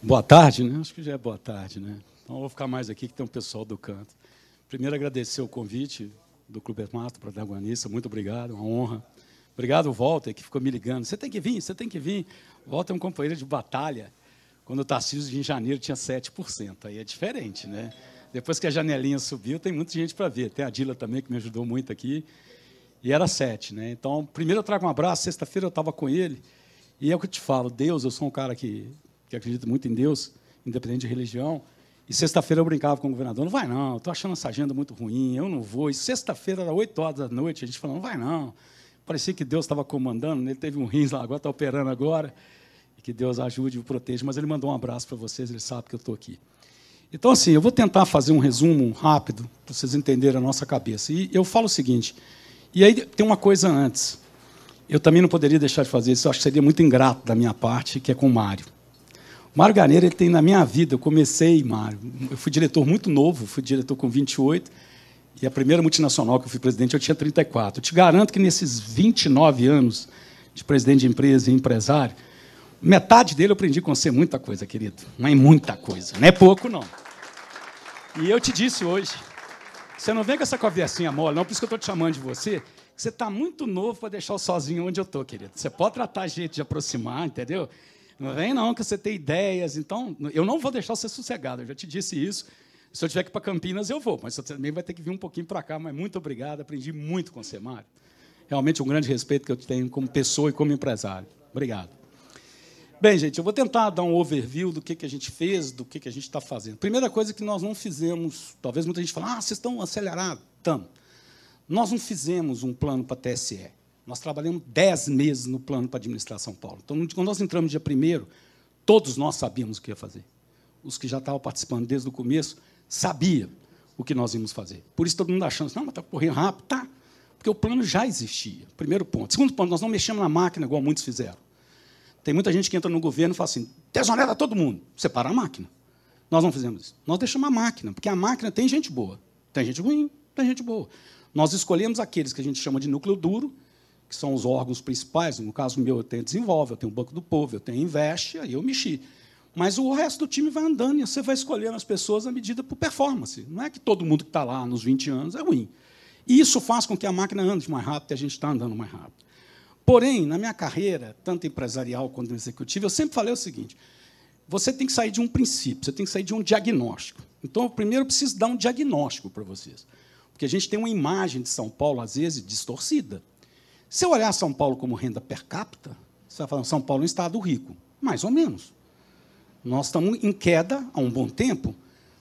Boa tarde, né? Acho que já é boa tarde, né? Então, eu vou ficar mais aqui, que tem um pessoal do canto. Primeiro, agradecer o convite do Clube Mato, protagonista. Muito obrigado, uma honra. Obrigado, Walter, que ficou me ligando. Você tem que vir, você tem que vir. Walter é um companheiro de batalha. Quando o Tarcísio, em janeiro, tinha 7%. Aí é diferente, né? Depois que a janelinha subiu, tem muita gente para ver. Tem a Dila também, que me ajudou muito aqui. E era 7, né? Então, primeiro eu trago um abraço. Sexta-feira eu estava com ele. E é o que eu te falo, Deus, eu sou um cara que acredita muito em Deus, independente de religião. E sexta-feira eu brincava com o governador, não vai não, estou achando essa agenda muito ruim, eu não vou. E sexta-feira, era 8 horas da noite, a gente falou, não vai não. Parecia que Deus estava comandando, ele teve um rins lá, agora está operando agora, e que Deus ajude e o proteja. Mas ele mandou um abraço para vocês, ele sabe que eu estou aqui. Então, assim, eu vou tentar fazer um resumo rápido, para vocês entenderem a nossa cabeça. E eu falo o seguinte, e aí tem uma coisa antes. Eu também não poderia deixar de fazer isso, eu acho que seria muito ingrato da minha parte, que é com o Mário. O Mário Garneiro, ele tem na minha vida, eu comecei, Mário, eu fui diretor muito novo, fui diretor com 28, e a primeira multinacional que eu fui presidente, eu tinha 34. Eu te garanto que nesses 29 anos de presidente de empresa e empresário, metade dele eu aprendi com você muita coisa, querido. Não é muita coisa, não é pouco, não. E eu te disse hoje, você não vem com essa conversinha mole, não, por isso que eu estou te chamando de você, que você está muito novo para deixar eu sozinho onde eu estou, querido. Você pode tratar a gente de aproximar, entendeu? Não vem, não, que você tem ideias. Então, eu não vou deixar você sossegado, eu já te disse isso. Se eu tiver que ir para Campinas, eu vou, mas você também vai ter que vir um pouquinho para cá. Mas muito obrigado, aprendi muito com você, Mário. Realmente um grande respeito que eu tenho como pessoa e como empresário. Obrigado. Bem, gente, eu vou tentar dar um overview do que a gente fez, do que a gente está fazendo. Primeira coisa que nós não fizemos, talvez muita gente fale, vocês estão acelerados. Estamos. Nós não fizemos um plano para a TSE. Nós trabalhamos 10 meses no plano para administrar São Paulo. Então, quando nós entramos dia 1º, todos nós sabíamos o que ia fazer. Os que já estavam participando desde o começo sabiam o que nós íamos fazer. Por isso, todo mundo achando, não, mas está correndo rápido. Tá, porque o plano já existia. Primeiro ponto. Segundo ponto, nós não mexemos na máquina, igual muitos fizeram. Tem muita gente que entra no governo e fala assim, desonera todo mundo, separa a máquina. Nós não fizemos isso. Nós deixamos a máquina, porque a máquina tem gente boa. Tem gente ruim, tem gente boa. Nós escolhemos aqueles que a gente chama de núcleo duro, que são os órgãos principais. No caso meu, eu tenho Desenvolve, eu tenho o Banco do Povo, eu tenho Investe, aí eu mexi. Mas o resto do time vai andando e você vai escolhendo as pessoas à medida por performance. Não é que todo mundo que está lá nos 20 anos é ruim. E isso faz com que a máquina ande mais rápido e a gente está andando mais rápido. Porém, na minha carreira, tanto empresarial quanto executiva, eu sempre falei o seguinte, você tem que sair de um princípio, você tem que sair de um diagnóstico. Então, primeiro, eu preciso dar um diagnóstico para vocês. Porque a gente tem uma imagem de São Paulo, às vezes, distorcida. Se eu olhar São Paulo como renda per capita, você vai falar, São Paulo é um estado rico. Mais ou menos. Nós estamos em queda há um bom tempo.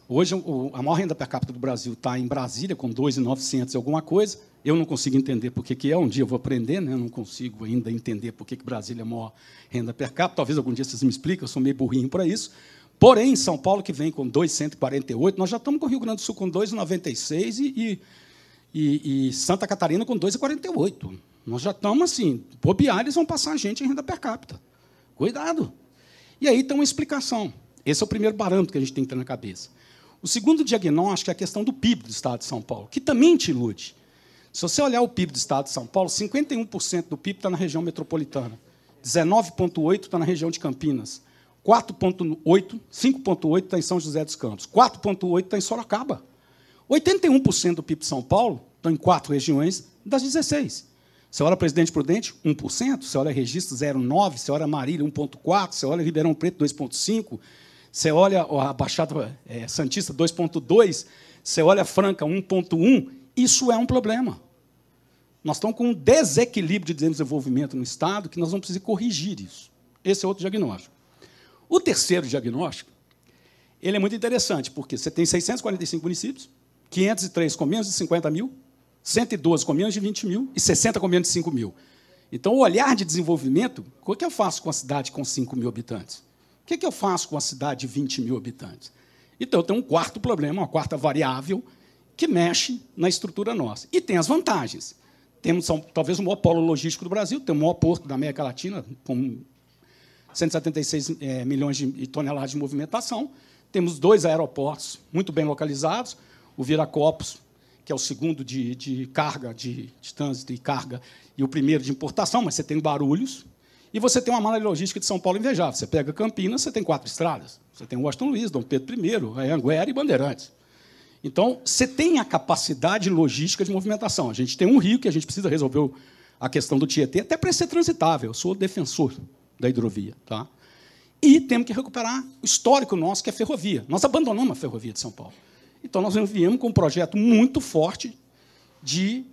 Hoje, a maior renda per capita do Brasil está em Brasília, com 2.900 e alguma coisa. Eu não consigo entender por que é. Um dia eu vou aprender, né? Eu não consigo ainda entender por que Brasília é a maior renda per capita. Talvez algum dia vocês me expliquem, eu sou meio burrinho para isso. Porém, São Paulo, que vem com 2.148, nós já estamos com o Rio Grande do Sul com 2.96 e Santa Catarina com 2.48. Nós já estamos assim, bobear, eles vão passar a gente em renda per capita. Cuidado. E aí tem uma explicação. Esse é o primeiro parâmetro que a gente tem que ter na cabeça. O segundo diagnóstico é a questão do PIB do Estado de São Paulo, que também te ilude. Se você olhar o PIB do Estado de São Paulo, 51% do PIB está na região metropolitana, 19,8% está na região de Campinas, 5,8% está em São José dos Campos, 4,8% está em Sorocaba. 81% do PIB de São Paulo estão em 4 regiões das 16. Você olha Presidente Prudente, 1%, você olha Registro, 0,9%, você olha Marília, 1,4%, você olha Ribeirão Preto, 2,5%, você olha a Baixada Santista, 2,2%, você olha Franca, 1,1%, isso é um problema. Nós estamos com um desequilíbrio de desenvolvimento no Estado que nós vamos precisar corrigir isso. Esse é outro diagnóstico. O terceiro diagnóstico, ele é muito interessante, porque você tem 645 municípios, 503 com menos de 50 mil, 112 com menos de 20 mil e 60 com menos de 5 mil. Então, o olhar de desenvolvimento, o que eu faço com a cidade com 5 mil habitantes? O que eu faço com a cidade de 20 mil habitantes? Então, eu tenho um quarto problema, uma quarta variável, que mexe na estrutura nossa. E tem as vantagens. Temos talvez o maior polo logístico do Brasil, tem o maior porto da América Latina, com 176 milhões de toneladas de movimentação. Temos 2 aeroportos muito bem localizados, o Viracopos, que é o segundo de carga, de trânsito e carga, e o primeiro de importação, mas você tem Guarulhos, E você tem uma malha logística de São Paulo invejável. Você pega Campinas, você tem 4 estradas. Você tem Washington Luiz, Dom Pedro I, Anhanguera e Bandeirantes. Então, você tem a capacidade logística de movimentação. A gente tem um rio que a gente precisa resolver a questão do Tietê, até para ser transitável. Eu sou defensor da hidrovia. Tá? E temos que recuperar o histórico nosso, que é a ferrovia. Nós abandonamos a ferrovia de São Paulo. Então, nós viemos com um projeto muito forte de,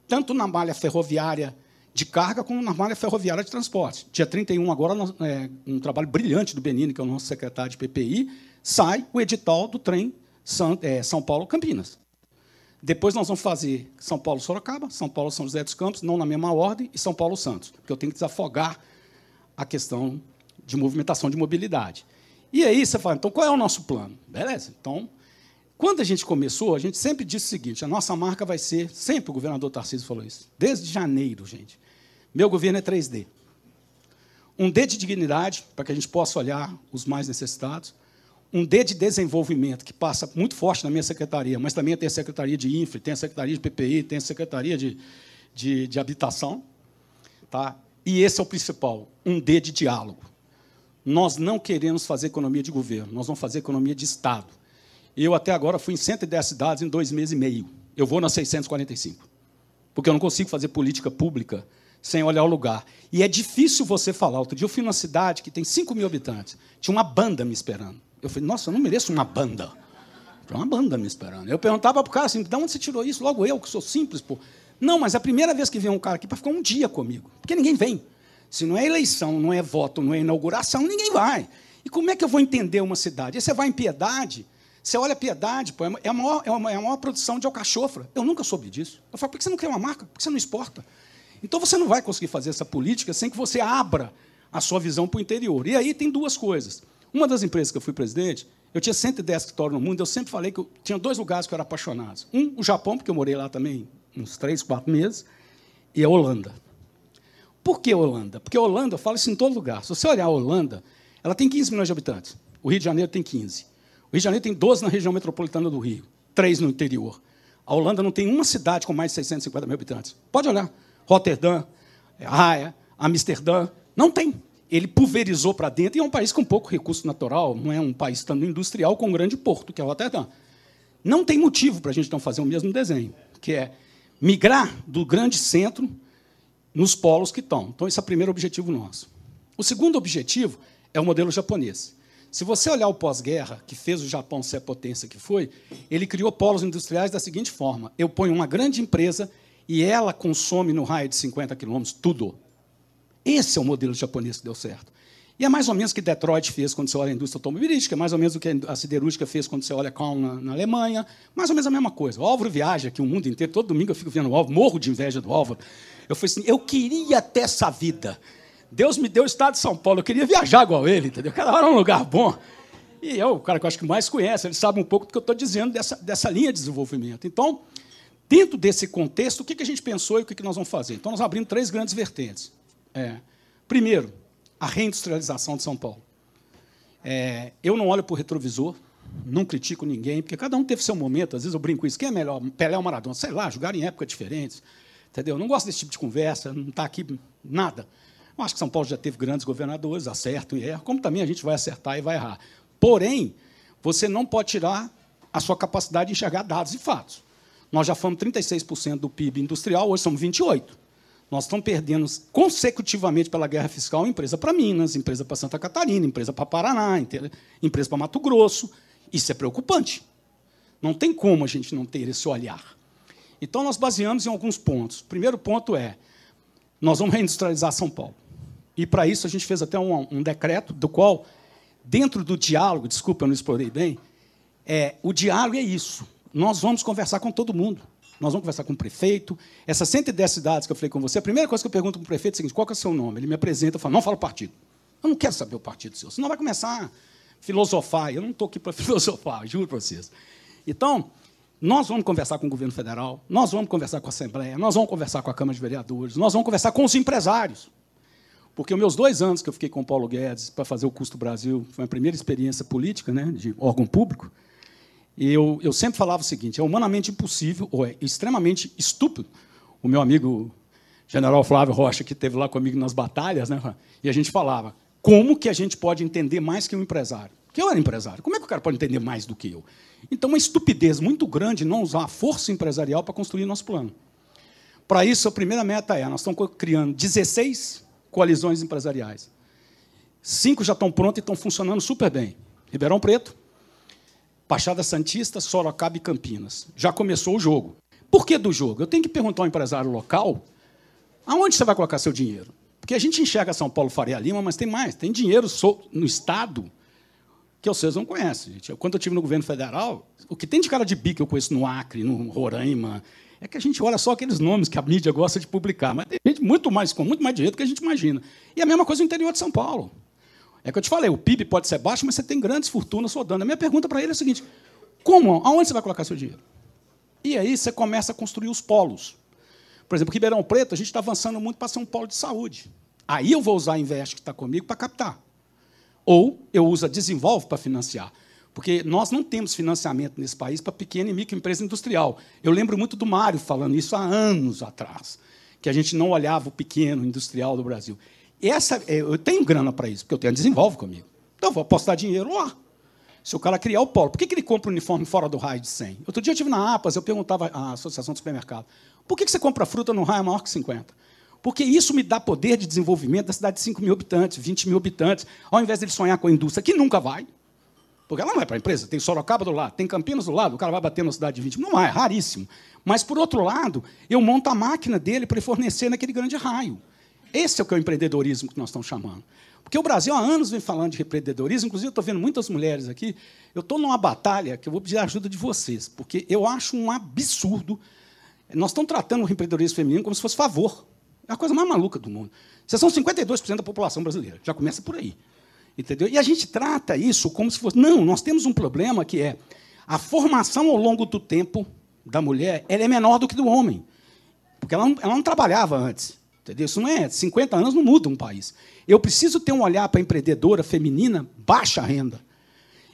tanto na malha ferroviária de carga como na malha ferroviária de transporte. Dia 31, agora, um trabalho brilhante do Benini, que é o nosso secretário de PPI, sai o edital do trem São Paulo-Campinas. Depois nós vamos fazer São Paulo-Sorocaba, São Paulo-São José dos Campos, não na mesma ordem, e São Paulo-Santos, porque eu tenho que desafogar a questão de movimentação de mobilidade. E aí você fala, então, qual é o nosso plano? Beleza. Então, quando a gente começou, a gente sempre disse o seguinte, a nossa marca vai ser, sempre o governador Tarcísio falou isso, desde janeiro, gente, meu governo é 3D. Um D de dignidade, para que a gente possa olhar os mais necessitados, um D de desenvolvimento, que passa muito forte na minha secretaria, mas também tem a Secretaria de Infra, tem a Secretaria de PPI, tem a Secretaria de Habitação. Tá? E esse é o principal, um D de diálogo. Nós não queremos fazer economia de governo, nós vamos fazer economia de Estado. Eu, até agora, fui em 110 cidades em 2 meses e meio. Eu vou nas 645, porque eu não consigo fazer política pública sem olhar o lugar. E é difícil você falar. Outro dia eu fui numa cidade que tem 5 mil habitantes, tinha uma banda me esperando. Eu falei, nossa, eu não mereço uma banda. Tinha uma banda me esperando. Eu perguntava para o cara assim, de onde você tirou isso? Logo eu, que sou simples, pô. Não, mas é a primeira vez que vem um cara aqui para ficar um dia comigo, porque ninguém vem. Se não é eleição, não é voto, não é inauguração, ninguém vai. E como é que eu vou entender uma cidade? E você vai em Piedade, você olha a Piedade, pô, é a maior produção de alcachofra. Eu nunca soube disso. Eu falo, por que você não cria uma marca? Por que você não exporta? Então, você não vai conseguir fazer essa política sem que você abra a sua visão para o interior. E aí tem 2 coisas. Uma das empresas que eu fui presidente, eu tinha 110 escritórios no mundo, eu sempre falei que eu tinha 2 lugares que eu era apaixonado. Um, o Japão, porque eu morei lá também uns 3, 4 meses, e a Holanda. Por que Holanda? Porque a Holanda, eu falo isso em todo lugar. Se você olhar a Holanda, ela tem 15 milhões de habitantes. O Rio de Janeiro tem 15. O Rio de Janeiro tem 12 na região metropolitana do Rio, 3 no interior. A Holanda não tem uma cidade com mais de 650 mil habitantes. Pode olhar. Roterdã, Haia, Amsterdã, não tem. Ele pulverizou para dentro e é um país com pouco recurso natural, não é um país tanto industrial com um grande porto, que é Roterdã. Não tem motivo para a gente não fazer o mesmo desenho, que é migrar do grande centro nos polos que estão. Então, esse é o primeiro objetivo nosso. O segundo objetivo é o modelo japonês. Se você olhar o pós-guerra, que fez o Japão ser a potência que foi, ele criou polos industriais da seguinte forma, eu ponho uma grande empresa e ela consome no raio de 50 quilômetros tudo. Esse é o modelo japonês que deu certo. E é mais ou menos o que Detroit fez quando você olha a indústria automobilística, é mais ou menos o que a siderúrgica fez quando você olha a Kalm na Alemanha, mais ou menos a mesma coisa. O Álvaro viaja aqui o mundo inteiro, todo domingo eu fico vendo o Álvaro, morro de inveja do Álvaro. Eu falei assim, eu queria ter essa vida. Deus me deu o estado de São Paulo, eu queria viajar igual ele, entendeu? Cada hora é um lugar bom. E é o cara que eu acho que mais conhece, ele sabe um pouco do que eu estou dizendo dessa linha de desenvolvimento. Então, dentro desse contexto, o que a gente pensou e o que nós vamos fazer? Então, nós abrimos 3 grandes vertentes. Primeiro, a reindustrialização de São Paulo. Eu não olho para o retrovisor, não critico ninguém, porque cada um teve seu momento. Às vezes eu brinco com isso. Quem é melhor, Pelé ou Maradona? Sei lá, jogaram em épocas diferentes. Entendeu? Eu não gosto desse tipo de conversa, não está aqui nada. Eu acho que São Paulo já teve grandes governadores, acertam e erram, como também a gente vai acertar e vai errar. Porém, você não pode tirar a sua capacidade de enxergar dados e fatos. Nós já fomos 36% do PIB industrial, hoje somos 28%. Nós estamos perdendo consecutivamente pela guerra fiscal empresa para Minas, empresa para Santa Catarina, empresa para Paraná, empresa para Mato Grosso. Isso é preocupante. Não tem como a gente não ter esse olhar. Então, nós baseamos em alguns pontos. O primeiro ponto é, nós vamos reindustrializar São Paulo. E, para isso, a gente fez até um decreto, do qual, dentro do diálogo, desculpa, eu não explorei bem, o diálogo é isso. Nós vamos conversar com todo mundo. Nós vamos conversar com o prefeito. Essas 110 cidades que eu falei com você, a primeira coisa que eu pergunto para o prefeito é a seguinte, qual que é o seu nome? Ele me apresenta, eu falo, não fala o partido. Eu não quero saber o partido seu, senão vai começar a filosofar. Eu não estou aqui para filosofar, juro para vocês. Então, nós vamos conversar com o governo federal, nós vamos conversar com a Assembleia, nós vamos conversar com a Câmara de Vereadores, nós vamos conversar com os empresários. Porque os meus 2 anos que eu fiquei com o Paulo Guedes para fazer o Custo Brasil, foi a primeira experiência política, né, de órgão público, e eu sempre falava o seguinte, é humanamente impossível, ou é extremamente estúpido, o meu amigo General Flávio Rocha, que esteve lá comigo nas batalhas, né? E a gente falava, como que a gente pode entender mais que um empresário? Porque eu era empresário, como é que o cara pode entender mais do que eu? Então, uma estupidez muito grande não usar a força empresarial para construir nosso plano. Para isso, a primeira meta é, nós estamos criando 16 coalizões empresariais. 5 já estão prontas e estão funcionando super bem. Ribeirão Preto, Baixada Santista, Sorocaba e Campinas. Já começou o jogo. Por que do jogo? Eu tenho que perguntar ao empresário local aonde você vai colocar seu dinheiro. Porque a gente enxerga São Paulo, Faria Lima, mas tem mais. Tem dinheiro no Estado que vocês não conhecem. Gente. Quando eu estive no governo federal, o que tem de cara de bico que eu conheço no Acre, no Roraima, é que a gente olha só aqueles nomes que a mídia gosta de publicar. Mas tem gente com muito mais dinheiro do que a gente imagina. E a mesma coisa no interior de São Paulo. É que eu te falei, o PIB pode ser baixo, mas você tem grandes fortunas rodando. A minha pergunta para ele é a seguinte, aonde você vai colocar seu dinheiro? E aí você começa a construir os polos. Por exemplo, Ribeirão Preto, a gente está avançando muito para ser um polo de saúde. Aí eu vou usar a Invest, que está comigo, para captar. Ou eu uso a Desenvolve para financiar. Porque nós não temos financiamento nesse país para pequena e microempresa industrial. Eu lembro muito do Mário falando isso há anos atrás, que a gente não olhava o pequeno industrial do Brasil. Eu tenho grana para isso, porque eu tenho a Desenvolve comigo. Então, eu vou apostar dinheiro lá. Se o cara criar o polo, por que ele compra o uniforme fora do raio de 100? Outro dia eu estive na APAS, eu perguntava à Associação do Supermercado, por que você compra fruta no raio maior que 50? Porque isso me dá poder de desenvolvimento da cidade de 5 mil habitantes, 20 mil habitantes, ao invés de ele sonhar com a indústria, que nunca vai. Porque ela não vai para a empresa. Tem Sorocaba do lado, tem Campinas do lado, o cara vai bater na cidade de 20 mil. Não é raríssimo. Mas, por outro lado, eu monto a máquina dele para ele fornecer naquele grande raio. Esse é o que é o empreendedorismo que nós estamos chamando. Porque o Brasil há anos vem falando de empreendedorismo, inclusive eu estou vendo muitas mulheres aqui. Eu estou numa batalha que eu vou pedir a ajuda de vocês, porque eu acho um absurdo. Nós estamos tratando o empreendedorismo feminino como se fosse favor. É a coisa mais maluca do mundo. Vocês são 52% da população brasileira. Já começa por aí. Entendeu? E a gente trata isso como se fosse... Não, nós temos um problema que é a formação ao longo do tempo da mulher ela é menor do que do homem. Porque ela não trabalhava antes. Entendeu? Isso não é... 50 anos não muda um país. Eu preciso ter um olhar para a empreendedora feminina baixa renda.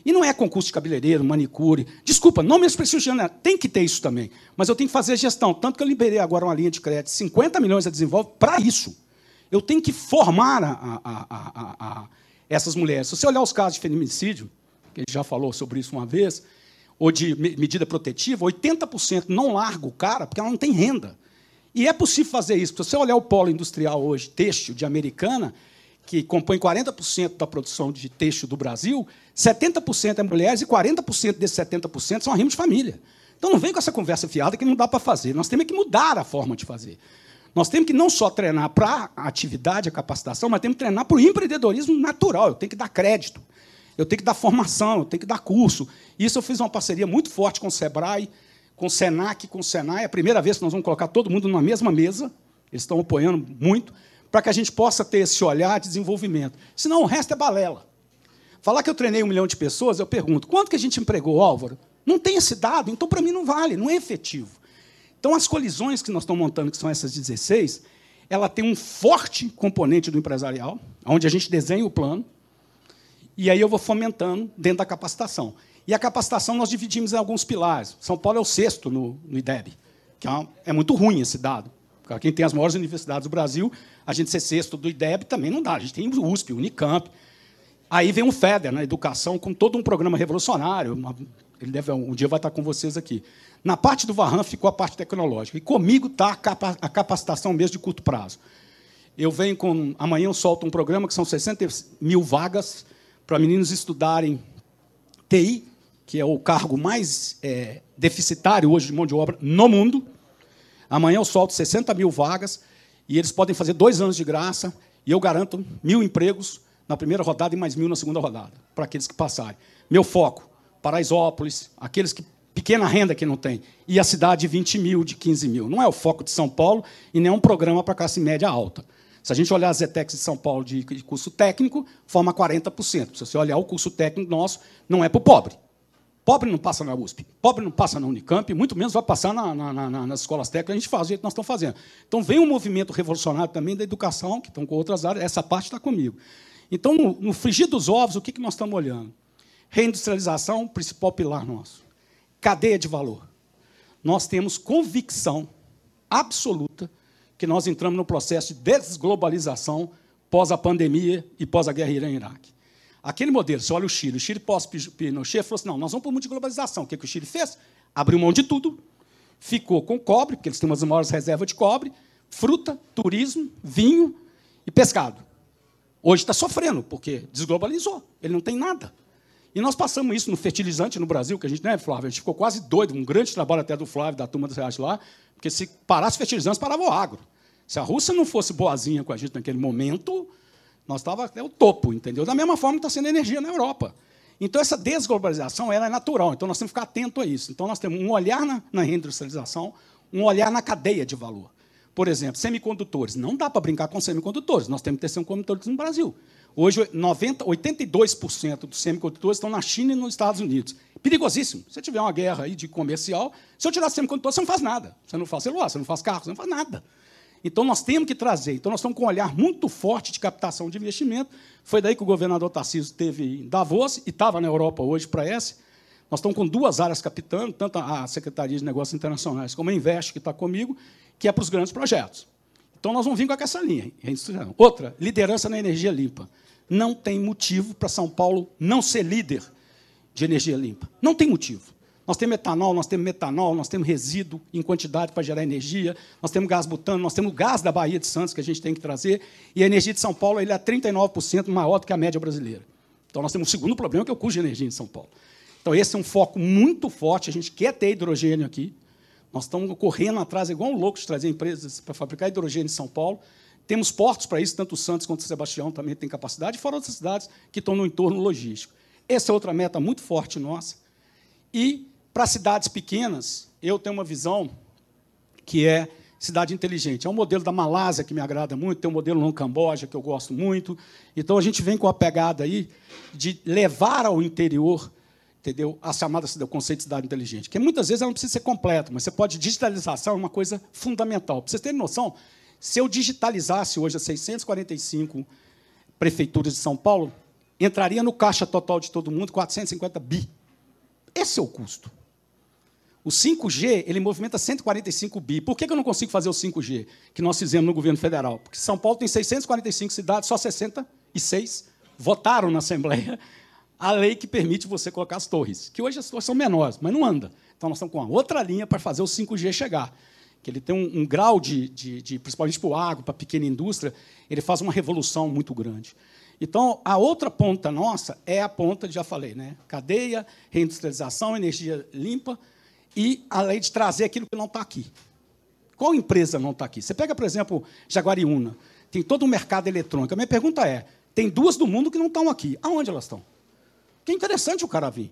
E não é concurso de cabeleireiro, manicure. Desculpa, não menosprestigiando, tem que ter isso também. Mas eu tenho que fazer gestão. Tanto que eu liberei agora uma linha de crédito, 50 milhões a Desenvolve para isso. Eu tenho que formar essas mulheres. Se você olhar os casos de feminicídio, que a gente já falou sobre isso uma vez, ou de medida protetiva, 80% não larga o cara porque ela não tem renda. E é possível fazer isso. Se você olhar o polo industrial hoje, têxtil de Americana, que compõe 40% da produção de têxtil do Brasil, 70% é mulheres e 40% desses 70% são arrimo de família. Então, não vem com essa conversa fiada que não dá para fazer. Nós temos que mudar a forma de fazer. Nós temos que não só treinar para a atividade, a capacitação, mas temos que treinar para o empreendedorismo natural. Eu tenho que dar crédito, eu tenho que dar formação, eu tenho que dar curso. Isso eu fiz uma parceria muito forte com o Sebrae, com o Senac, com o Senai. É a primeira vez que nós vamos colocar todo mundo numa mesma mesa. Eles estão apoiando muito, para que a gente possa ter esse olhar de desenvolvimento. Senão, o resto é balela. Falar que eu treinei 1 milhão de pessoas, eu pergunto, quanto que a gente empregou, Álvaro? Não tem esse dado, então, para mim, não vale, não é efetivo. Então, as colisões que nós estamos montando, que são essas 16, ela tem um forte componente do empresarial, onde a gente desenha o plano, e aí eu vou fomentando dentro da capacitação. E a capacitação nós dividimos em alguns pilares. São Paulo é o 6º no IDEB, que é muito ruim esse dado. Para quem tem as maiores universidades do Brasil, a gente ser 6º do IDEB também não dá. A gente tem o USP, o Unicamp. Aí vem o FEDER, na educação, com todo um programa revolucionário. Ele um dia vai estar com vocês aqui. Na parte do Varran ficou a parte tecnológica. E comigo está a capacitação mesmo de curto prazo. Eu venho com... Amanhã eu solto um programa que são 60 mil vagas para meninos estudarem TI, que é o cargo mais deficitário hoje de mão de obra no mundo. Amanhã eu solto 60 mil vagas e eles podem fazer 2 anos de graça e eu garanto 1.000 empregos na primeira rodada e mais 1.000 na segunda rodada, para aqueles que passarem. Meu foco, Paraisópolis, aqueles que pequena renda que não tem, e a cidade de 20 mil, de 15 mil. Não é o foco de São Paulo e nem é um programa para classe média alta. Se a gente olhar as ETECs de São Paulo de curso técnico, forma 40%. Se você olhar o curso técnico nosso, não é para o pobre. Pobre não passa na USP, pobre não passa na Unicamp, muito menos vai passar nas escolas técnicas, a gente faz o jeito que nós estamos fazendo. Então, vem um movimento revolucionário também da educação, que estão com outras áreas, essa parte está comigo. Então, no frigir dos ovos, o que nós estamos olhando? Reindustrialização, principal pilar nosso. Cadeia de valor. Nós temos convicção absoluta que nós entramos no processo de desglobalização pós a pandemia e pós a guerra Irã-Iraque. Aquele modelo, você olha o Chile pós-Pinochet falou assim, não, nós vamos para o mundo de globalização. O que o Chile fez? Abriu mão de tudo, ficou com cobre, porque eles têm uma das maiores reservas de cobre, fruta, turismo, vinho e pescado. Hoje está sofrendo, porque desglobalizou, ele não tem nada. E nós passamos isso no fertilizante no Brasil, que a gente, né, Flávio? A gente ficou quase doido, um grande trabalho até do Flávio, da turma do Reais lá, porque se parasse fertilizantes, parava o agro. Se a Rússia não fosse boazinha com a gente naquele momento, nós estávamos até o topo, entendeu? Da mesma forma que está sendo a energia na Europa. Então, essa desglobalização ela é natural, então nós temos que ficar atentos a isso. Então, nós temos um olhar na reindustrialização, um olhar na cadeia de valor. Por exemplo, semicondutores. Não dá para brincar com semicondutores, nós temos que ter semicondutores no Brasil. Hoje, 82% dos semicondutores estão na China e nos Estados Unidos. Perigosíssimo. Se tiver uma guerra aí de comercial, se eu tirar semicondutor, você não faz nada. Você não faz celular, você não faz carro, você não faz nada. Então, nós temos que trazer. Então, nós estamos com um olhar muito forte de captação de investimento. Foi daí que o governador Tarcísio esteve em Davos e estava na Europa hoje para essa. Nós estamos com duas áreas captando, tanto a Secretaria de Negócios Internacionais como a Invest, que está comigo, que é para os grandes projetos. Então, nós vamos vir com essa linha. Outra, liderança na energia limpa. Não tem motivo para São Paulo não ser líder de energia limpa. Não tem motivo. Nós temos etanol, nós temos metanol, nós temos resíduo em quantidade para gerar energia, nós temos gás butano, nós temos o gás da Baía de Santos, que a gente tem que trazer, e a energia de São Paulo ele é 39% maior do que a média brasileira. Então, nós temos um segundo problema, que é o custo de energia em São Paulo. Então, esse é um foco muito forte, a gente quer ter hidrogênio aqui, nós estamos correndo atrás, igual um louco, de trazer empresas para fabricar hidrogênio em São Paulo. Temos portos para isso, tanto o Santos quanto o Sebastião também têm capacidade, fora outras cidades que estão no entorno logístico. Essa é outra meta muito forte nossa. E, para cidades pequenas, eu tenho uma visão que é cidade inteligente. É um modelo da Malásia que me agrada muito, tem um modelo no Camboja que eu gosto muito. Então, a gente vem com a pegada aí de levar ao interior, entendeu, a chamada do conceito de cidade inteligente, que muitas vezes ela não precisa ser completa, mas você pode digitalização é uma coisa fundamental. Para vocês terem noção, se eu digitalizasse hoje as 645 prefeituras de São Paulo, entraria no caixa total de todo mundo 450 bi. Esse é o custo. O 5G ele movimenta 145 bi. Por que eu não consigo fazer o 5G que nós fizemos no governo federal? Porque São Paulo tem 645 cidades, só 66 votaram na Assembleia a lei que permite você colocar as torres, que hoje as torres são menores, mas não anda. Então, nós estamos com uma outra linha para fazer o 5G chegar, que ele tem um grau principalmente para o agro, para a pequena indústria, ele faz uma revolução muito grande. Então, a outra ponta nossa é a ponta, já falei, né? Cadeia, reindustrialização, energia limpa e a lei de trazer aquilo que não está aqui. Qual empresa não está aqui? Você pega, por exemplo, Jaguariúna, tem todo um mercado eletrônico. A minha pergunta é, tem duas do mundo que não estão aqui. Aonde elas estão? Que é interessante o cara vir.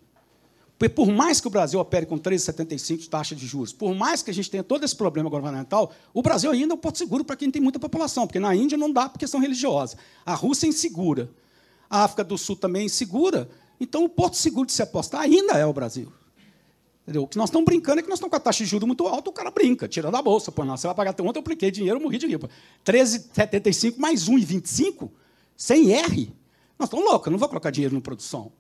Porque, por mais que o Brasil opere com 13,75 de taxa de juros, por mais que a gente tenha todo esse problema governamental, o Brasil ainda é um porto seguro para quem tem muita população, porque na Índia não dá por questão religiosa. A Rússia é insegura. A África do Sul também é insegura. Então, o porto seguro de se apostar ainda é o Brasil. Entendeu? O que nós estamos brincando é que nós estamos com a taxa de juros muito alta, o cara brinca, tira da bolsa. Pô, não, você vai pagar. Ontem eu apliquei dinheiro, eu morri de rir. 13,75 mais 1,25, sem R. Nós estamos loucos, eu não vou colocar dinheiro na produção.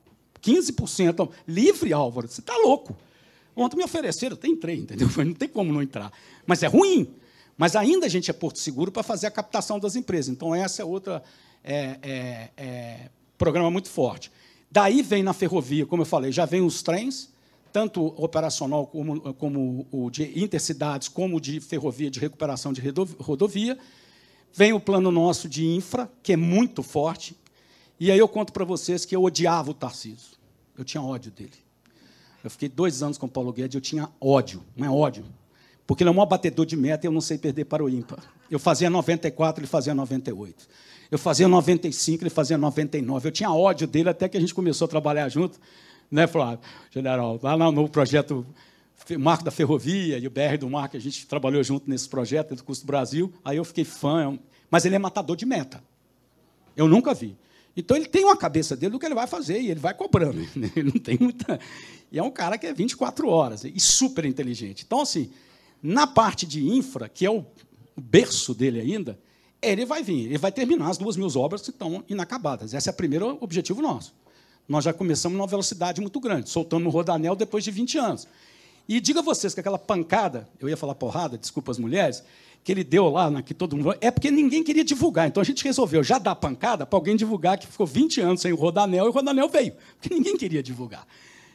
15% livre, Álvaro, você está louco. Ontem me ofereceram, eu entrei, entendeu? Não tem como não entrar. Mas é ruim. Mas ainda a gente é porto seguro para fazer a captação das empresas. Então, essa é outra programa muito forte. Daí vem na ferrovia, como eu falei, já vem os trens, tanto operacional como o de intercidades, como de ferrovia, de recuperação de rodovia. Vem o plano nosso de infra, que é muito forte. E aí eu conto para vocês que eu odiava o Tarcísio. Eu tinha ódio dele. Eu fiquei 2 anos com o Paulo Guedes, eu tinha ódio, não é ódio. Porque ele é o maior batedor de meta e eu não sei perder para o ímpar. Eu fazia 94, ele fazia 98. Eu fazia 95, ele fazia 99. Eu tinha ódio dele até que a gente começou a trabalhar junto, né, Flávio? General, lá no projeto Marco da Ferrovia e o BR do Mar, que a gente trabalhou junto nesse projeto do Custo Brasil. Aí eu fiquei fã, mas ele é matador de meta. Eu nunca vi. Então, ele tem uma cabeça dele do que ele vai fazer, e ele vai cobrando. Ele não tem muita... E é um cara que é 24 horas, e super inteligente. Então, assim, na parte de infra, que é o berço dele ainda, ele vai vir, ele vai terminar as 2.000 obras que estão inacabadas. Esse é o primeiro objetivo nosso. Nós já começamos numa velocidade muito grande, soltando no rodanel depois de 20 anos. E diga a vocês que aquela pancada, eu ia falar porrada, desculpa as mulheres, que ele deu lá, que todo mundo... É porque ninguém queria divulgar. Então, a gente resolveu já dar pancada para alguém divulgar que ficou 20 anos sem o Rodanel, e o Rodanel veio, porque ninguém queria divulgar.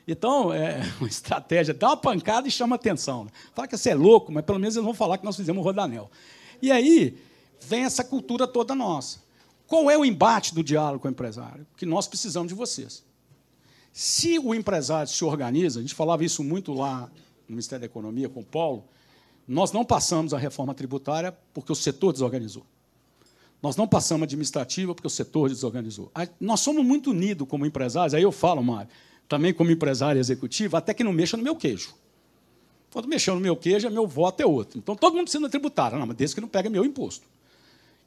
Então, é uma estratégia, dá uma pancada e chama atenção. Né? Fala que você é louco, mas pelo menos eles vão falar que nós fizemos o Rodanel. E aí vem essa cultura toda nossa. Qual é o embate do diálogo com o empresário? Que nós precisamos de vocês. Se o empresário se organiza, a gente falava isso muito lá no Ministério da Economia, com o Paulo, nós não passamos a reforma tributária porque o setor desorganizou. Nós não passamos a administrativa porque o setor desorganizou. Nós somos muito unidos como empresários, aí eu falo, Mário, também como empresário executivo, até que não mexa no meu queijo. Quando mexer no meu queijo, meu voto é outro. Então, todo mundo precisa da tributária, não, mas desde que não pega meu imposto.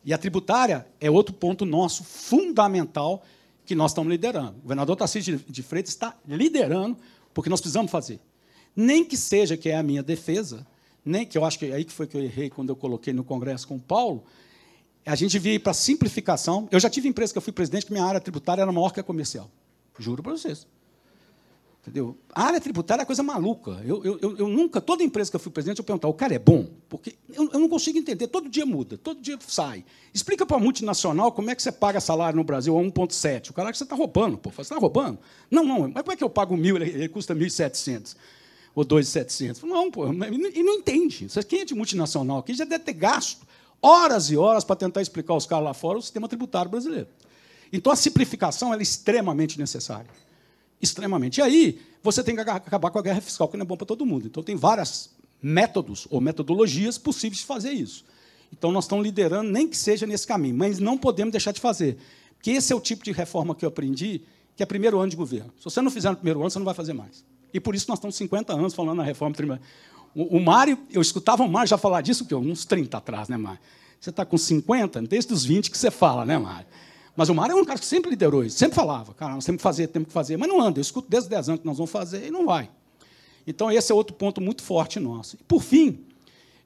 E a tributária é outro ponto nosso, fundamental, que nós estamos liderando. O governador Tarcísio de Freitas está liderando, porque nós precisamos fazer. Nem que seja, que é a minha defesa, nem que eu acho que é aí que foi que eu errei quando eu coloquei no Congresso com o Paulo, a gente devia ir para a simplificação. Eu já tive empresa que eu fui presidente, que minha área tributária era maior que a comercial. Juro para vocês. Entendeu? A área tributária é coisa maluca. Eu nunca, toda empresa que eu fui presidente, eu perguntava, o cara é bom? Porque eu não consigo entender, todo dia muda, todo dia sai. Explica para a multinacional como é que você paga salário no Brasil a 1,7. O cara que você está roubando, pô. Você está roubando? Não, mas como é que eu pago 1.000 ele custa 1.700? Ou 2.700. Não, pô, e não entende. Quem é de multinacional aqui já deve ter gasto horas e horas para tentar explicar aos caras lá fora o sistema tributário brasileiro. Então, a simplificação ela é extremamente necessária. Extremamente. E aí, você tem que acabar com a guerra fiscal, que não é bom para todo mundo. Então, tem vários métodos ou metodologias possíveis de fazer isso. Então, nós estamos liderando, nem que seja nesse caminho, mas não podemos deixar de fazer. Porque esse é o tipo de reforma que eu aprendi, que é primeiro ano de governo. Se você não fizer no primeiro ano, você não vai fazer mais. E por isso nós estamos 50 anos falando na reforma tributária. O Mário, eu escutava o Mário já falar disso, que uns 30 atrás, né, Mário? Você está com 50, desde os 20 que você fala, né, Mário? Mas o Mário é um cara que sempre liderou isso, sempre falava, cara, nós temos que fazer, mas não anda. Eu escuto desde 10 anos que nós vamos fazer e não vai. Então, esse é outro ponto muito forte nosso. E, por fim,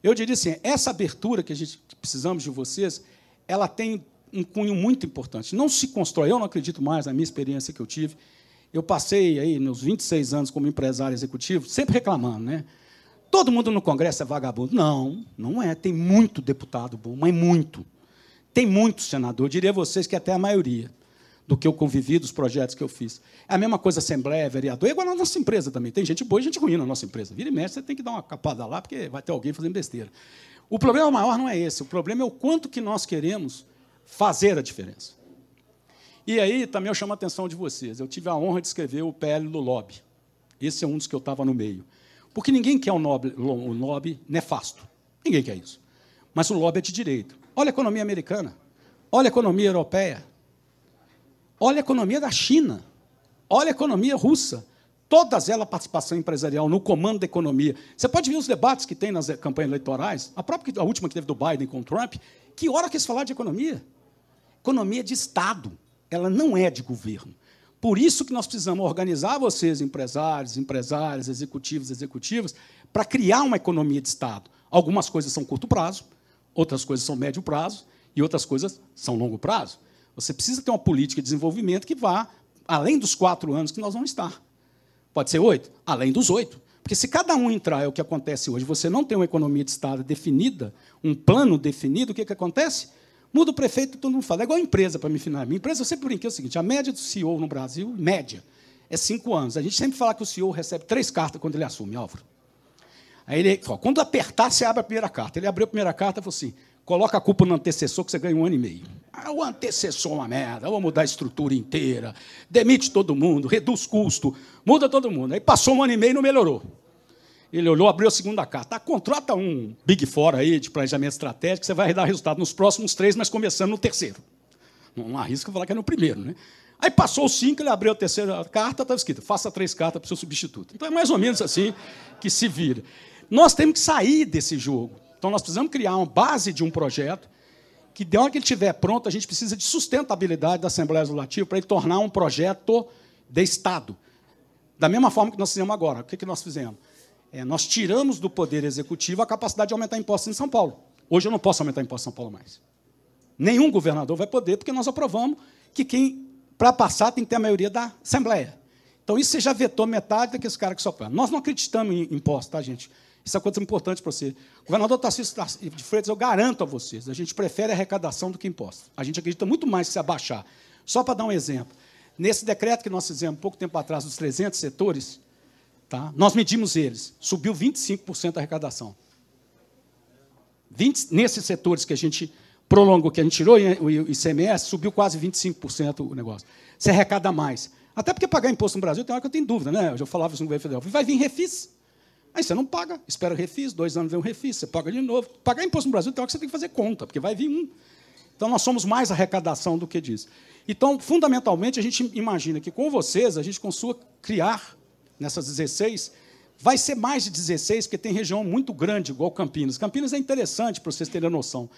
eu diria assim, essa abertura que a gente precisamos de vocês, ela tem um cunho muito importante. Não se constrói, eu não acredito mais na minha experiência que eu tive. Eu passei aí nos 26 anos como empresário executivo, sempre reclamando, né? Todo mundo no Congresso é vagabundo. Não, não é. Tem muito deputado bom, mas muito. Tem muito senador, eu diria a vocês que até a maioria do que eu convivi, dos projetos que eu fiz. É a mesma coisa Assembleia, vereador, é igual na nossa empresa também. Tem gente boa e gente ruim na nossa empresa. Vira e mexe, você tem que dar uma capada lá, porque vai ter alguém fazendo besteira. O problema maior não é esse, o problema é o quanto que nós queremos fazer a diferença. E aí também eu chamo a atenção de vocês. Eu tive a honra de escrever o PL do lobby. Esse é um dos que eu estava no meio. Porque ninguém quer o lobby nefasto. Ninguém quer isso. Mas o lobby é de direito. Olha a economia americana, olha a economia europeia, olha a economia da China, olha a economia russa. Todas elas, participação empresarial no comando da economia. Você pode ver os debates que tem nas campanhas eleitorais, a última que teve do Biden com o Trump, que hora que eles falaram de economia? Economia de Estado, ela não é de governo. Por isso que nós precisamos organizar vocês, empresários, empresárias, executivas, para criar uma economia de Estado. Algumas coisas são curto prazo, outras coisas são médio prazo e outras coisas são longo prazo. Você precisa ter uma política de desenvolvimento que vá além dos 4 anos que nós vamos estar. Pode ser 8? Além dos 8. Porque se cada um entrar, é o que acontece hoje, você não tem uma economia de Estado definida, um plano definido, o que acontece? Muda o prefeito, todo mundo fala. É igual a empresa, para me finalizar. Minha empresa, eu sempre brinquei o seguinte, a média do CEO no Brasil, média, é 5 anos. A gente sempre fala que o CEO recebe 3 cartas quando ele assume, Álvaro. Aí ele, quando apertar, você abre a primeira carta. Ele abriu a primeira carta e falou assim, coloca a culpa no antecessor que você ganha 1 ano e meio. O antecessor é uma merda, vamos mudar a estrutura inteira, demite todo mundo, reduz custo, muda todo mundo. Aí passou 1 ano e meio e não melhorou. Ele olhou, abriu a segunda carta. Contrata um Big Four aí de planejamento estratégico, que você vai dar resultado nos próximos 3, mas começando no terceiro. Não arrisca falar que é no primeiro, né? Aí passou os 5, ele abriu a terceira carta, estava escrito, faça 3 cartas para o seu substituto. Então é mais ou menos assim que se vira. Nós temos que sair desse jogo. Então, nós precisamos criar uma base de um projeto que, de hora que ele estiver pronto, a gente precisa de sustentabilidade da Assembleia Legislativa para ele tornar um projeto de Estado. Da mesma forma que nós fizemos agora. O que nós fizemos? Nós tiramos do Poder Executivo a capacidade de aumentar impostos em São Paulo. Hoje eu não posso aumentar impostos em São Paulo mais. Nenhum governador vai poder, porque nós aprovamos que quem, para passar, tem que ter a maioria da Assembleia. Então, isso você já vetou metade daqueles caras que só pagam. Nós não acreditamos em impostos, tá, gente? Isso é coisa importante para você. Governador Tarcísio de Freitas, eu garanto a vocês, a gente prefere arrecadação do que impostos. A gente acredita muito mais que se abaixar. Só para dar um exemplo, nesse decreto que nós fizemos pouco tempo atrás, dos 300 setores, tá, nós medimos eles, subiu 25% a arrecadação. Nesses setores que a gente prolongou, que a gente tirou o ICMS, subiu quase 25% o negócio. Você arrecada mais. Até porque pagar imposto no Brasil, tem hora que eu tenho dúvida, né? Eu já falava isso no governo federal. Vai vir refis. Aí você não paga, espera o refis, 2 anos vem um refis, você paga de novo. Pagar imposto no Brasil tem hora que você tem que fazer conta, porque vai vir um. Então, nós somos mais arrecadação do que disso. Então, fundamentalmente, a gente imagina que com vocês, a gente consiga criar, nessas 16, vai ser mais de 16, porque tem região muito grande, igual Campinas. Campinas é interessante, para vocês terem a noção.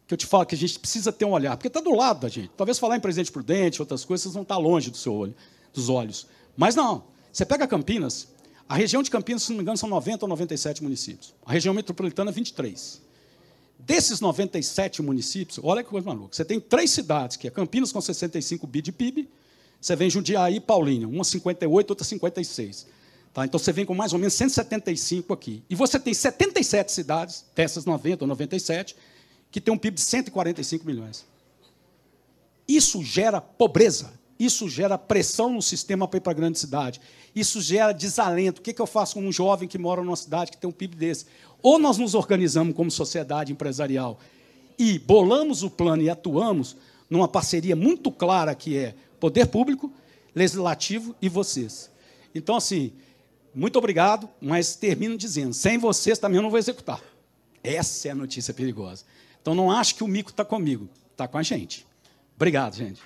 Que eu te falo que a gente precisa ter um olhar, porque está do lado da gente. Talvez falar em Presidente Prudente, outras coisas, vocês vão estar longe do seu olho, dos olhos. Mas não, você pega Campinas, a região de Campinas, se não me engano, são 90 ou 97 municípios. A região metropolitana, 23. Desses 97 municípios, olha que coisa maluca, você tem 3 cidades, que é Campinas com 65 bi de PIB, você vem Jundiaí e Paulínia, uma 58, outra 56. Tá? Então, você vem com mais ou menos 175 aqui. E você tem 77 cidades, dessas 90 ou 97, que tem um PIB de 145 milhões. Isso gera pobreza, isso gera pressão no sistema para ir para a grande cidade, isso gera desalento. O que eu faço com um jovem que mora numa cidade que tem um PIB desse? Ou nós nos organizamos como sociedade empresarial e bolamos o plano e atuamos numa parceria muito clara que é poder público, legislativo e vocês. Então, assim, muito obrigado, mas termino dizendo, sem vocês também eu não vou executar. Essa é a notícia perigosa. Então, não acho que o mico está comigo, está com a gente. Obrigado, gente.